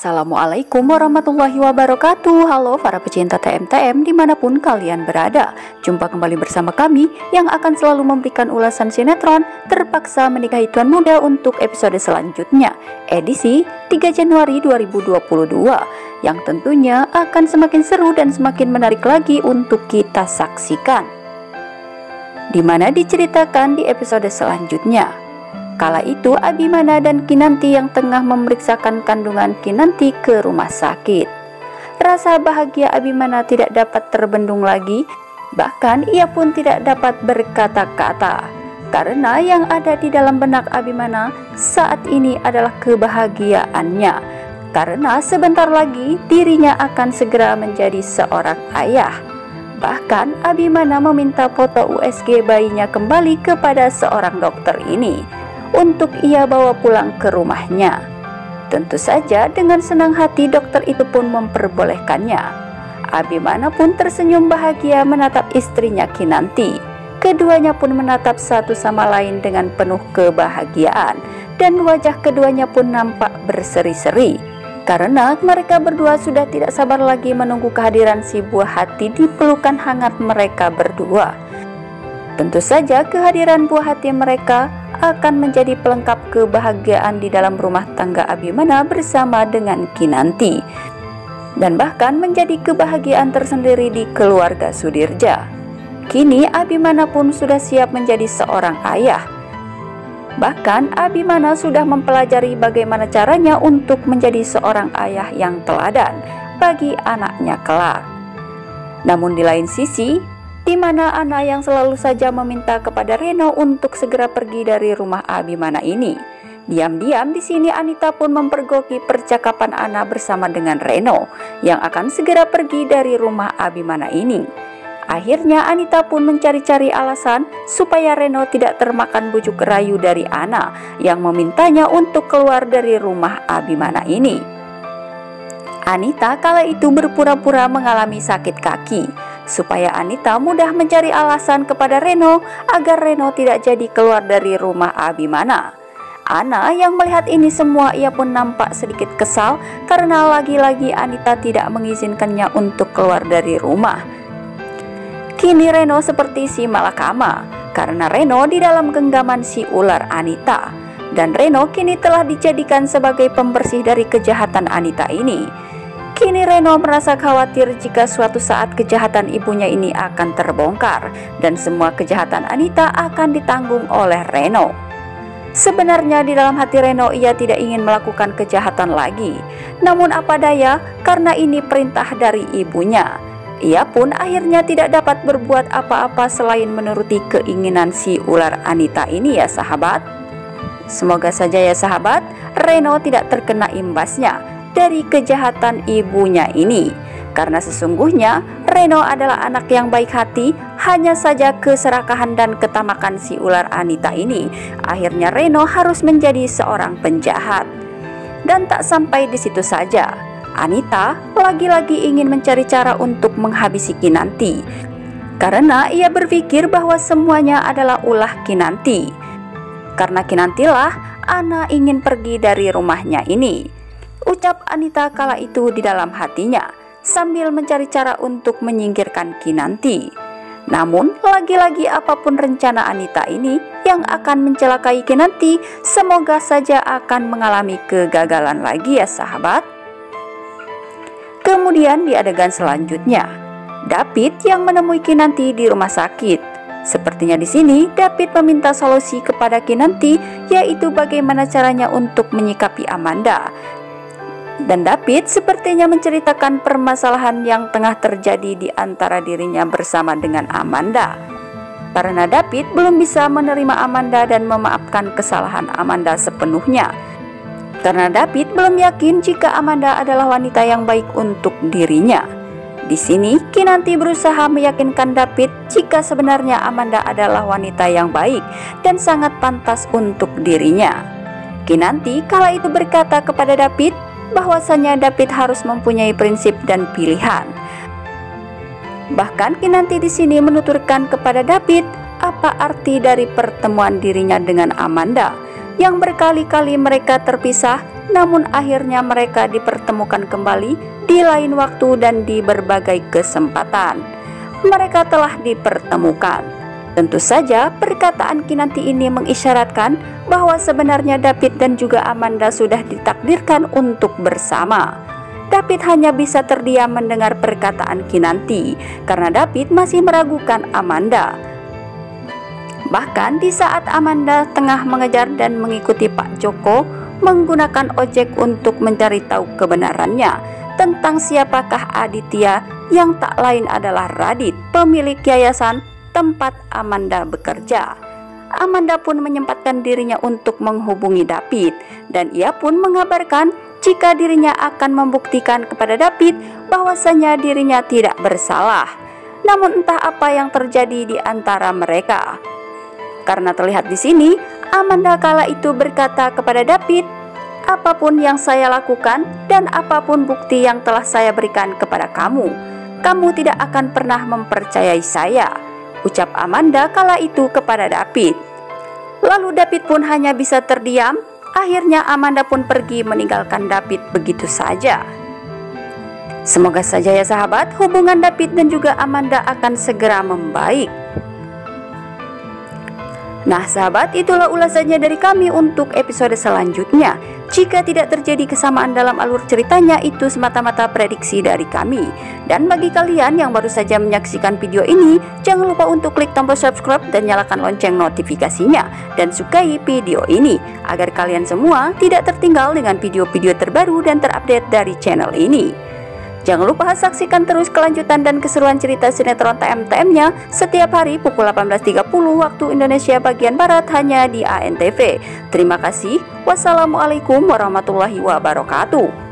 Assalamualaikum warahmatullahi wabarakatuh. Halo para pecinta TM-TM dimanapun kalian berada. Jumpa kembali bersama kami yang akan selalu memberikan ulasan sinetron Terpaksa Menikahi Tuan Muda untuk episode selanjutnya, edisi 3 Januari 2022, yang tentunya akan semakin seru dan semakin menarik lagi untuk kita saksikan, dimana diceritakan di episode selanjutnya. Kala itu Abimana dan Kinanti yang tengah memeriksakan kandungan Kinanti ke rumah sakit. Rasa bahagia Abimana tidak dapat terbendung lagi, bahkan ia pun tidak dapat berkata-kata, karena yang ada di dalam benak Abimana saat ini adalah kebahagiaannya, karena sebentar lagi dirinya akan segera menjadi seorang ayah. Bahkan Abimana meminta foto USG bayinya kembali kepada seorang dokter ini untuk ia bawa pulang ke rumahnya. Tentu saja dengan senang hati dokter itu pun memperbolehkannya. Abimana pun tersenyum bahagia menatap istrinya Kinanti. Keduanya pun menatap satu sama lain dengan penuh kebahagiaan, dan wajah keduanya pun nampak berseri-seri, karena mereka berdua sudah tidak sabar lagi menunggu kehadiran si buah hati di pelukan hangat mereka berdua. Tentu saja kehadiran buah hati mereka akan menjadi pelengkap kebahagiaan di dalam rumah tangga Abimana bersama dengan Kinanti, dan bahkan menjadi kebahagiaan tersendiri di keluarga Sudirja. Kini Abimana pun sudah siap menjadi seorang ayah. Bahkan Abimana sudah mempelajari bagaimana caranya untuk menjadi seorang ayah yang teladan bagi anaknya kelak. Namun di lain sisi, di mana Ana yang selalu saja meminta kepada Reno untuk segera pergi dari rumah Abimana ini. Diam-diam di sini Anita pun mempergoki percakapan Ana bersama dengan Reno yang akan segera pergi dari rumah Abimana ini. Akhirnya Anita pun mencari-cari alasan supaya Reno tidak termakan bujuk rayu dari Ana yang memintanya untuk keluar dari rumah Abimana ini. Anita kala itu berpura-pura mengalami sakit kaki supaya Anita mudah mencari alasan kepada Reno agar Reno tidak jadi keluar dari rumah Abimana. Ana yang melihat ini semua, ia pun nampak sedikit kesal karena lagi-lagi Anita tidak mengizinkannya untuk keluar dari rumah. Kini Reno seperti si malakama karena Reno di dalam genggaman si ular Anita, dan Reno kini telah dijadikan sebagai pembersih dari kejahatan Anita ini. Kini Reno merasa khawatir jika suatu saat kejahatan ibunya ini akan terbongkar dan semua kejahatan Anita akan ditanggung oleh Reno. Sebenarnya di dalam hati Reno ia tidak ingin melakukan kejahatan lagi, namun apa daya karena ini perintah dari ibunya. Ia pun akhirnya tidak dapat berbuat apa-apa selain menuruti keinginan si ular Anita ini ya sahabat. Semoga saja ya sahabat, Reno tidak terkena imbasnya dari kejahatan ibunya ini, karena sesungguhnya Reno adalah anak yang baik hati. Hanya saja keserakahan dan ketamakan si ular Anita ini akhirnya Reno harus menjadi seorang penjahat. Dan tak sampai di situ saja, Anita lagi-lagi ingin mencari cara untuk menghabisi Kinanti, karena ia berpikir bahwa semuanya adalah ulah Kinanti. Karena Kinantilah Ana ingin pergi dari rumahnya ini, ucap Anita kala itu di dalam hatinya sambil mencari cara untuk menyingkirkan Kinanti. Namun lagi-lagi apapun rencana Anita ini yang akan mencelakai Kinanti, semoga saja akan mengalami kegagalan lagi ya sahabat. Kemudian di adegan selanjutnya, David yang menemui Kinanti di rumah sakit. Sepertinya di sini David meminta solusi kepada Kinanti, yaitu bagaimana caranya untuk menyikapi Amanda. Dan David sepertinya menceritakan permasalahan yang tengah terjadi di antara dirinya bersama dengan Amanda, karena David belum bisa menerima Amanda dan memaafkan kesalahan Amanda sepenuhnya, karena David belum yakin jika Amanda adalah wanita yang baik untuk dirinya. Di sini Kinanti berusaha meyakinkan David jika sebenarnya Amanda adalah wanita yang baik dan sangat pantas untuk dirinya. Kinanti kala itu berkata kepada David bahwasanya David harus mempunyai prinsip dan pilihan. Bahkan Kinanti di sini menuturkan kepada David apa arti dari pertemuan dirinya dengan Amanda yang berkali-kali mereka terpisah namun akhirnya mereka dipertemukan kembali di lain waktu dan di berbagai kesempatan. Mereka telah dipertemukan. Tentu saja perkataan Kinanti ini mengisyaratkan bahwa sebenarnya David dan juga Amanda sudah ditakdirkan untuk bersama. David hanya bisa terdiam mendengar perkataan Kinanti karena David masih meragukan Amanda. Bahkan di saat Amanda tengah mengejar dan mengikuti Pak Joko menggunakan ojek untuk mencari tahu kebenarannya tentang siapakah Aditya yang tak lain adalah Radit, pemilik yayasan tempat Amanda bekerja. Amanda pun menyempatkan dirinya untuk menghubungi David dan ia pun mengabarkan jika dirinya akan membuktikan kepada David bahwasanya dirinya tidak bersalah. Namun entah apa yang terjadi di antara mereka. Karena terlihat di sini, Amanda kala itu berkata kepada David, "Apapun yang saya lakukan dan apapun bukti yang telah saya berikan kepada kamu, kamu tidak akan pernah mempercayai saya," ucap Amanda kala itu kepada David. Lalu David pun hanya bisa terdiam. Akhirnya Amanda pun pergi meninggalkan David begitu saja. Semoga saja ya sahabat, hubungan David dan juga Amanda akan segera membaik. Nah sahabat, itulah ulasannya dari kami untuk episode selanjutnya. Jika tidak terjadi kesamaan dalam alur ceritanya, itu semata-mata prediksi dari kami. Dan bagi kalian yang baru saja menyaksikan video ini, jangan lupa untuk klik tombol subscribe dan nyalakan lonceng notifikasinya. Dan sukai video ini, agar kalian semua tidak tertinggal dengan video-video terbaru dan terupdate dari channel ini. Jangan lupa saksikan terus kelanjutan dan keseruan cerita sinetron TM-TM-nya setiap hari pukul 18.30 waktu Indonesia bagian Barat hanya di ANTV. Terima kasih. Wassalamualaikum warahmatullahi wabarakatuh.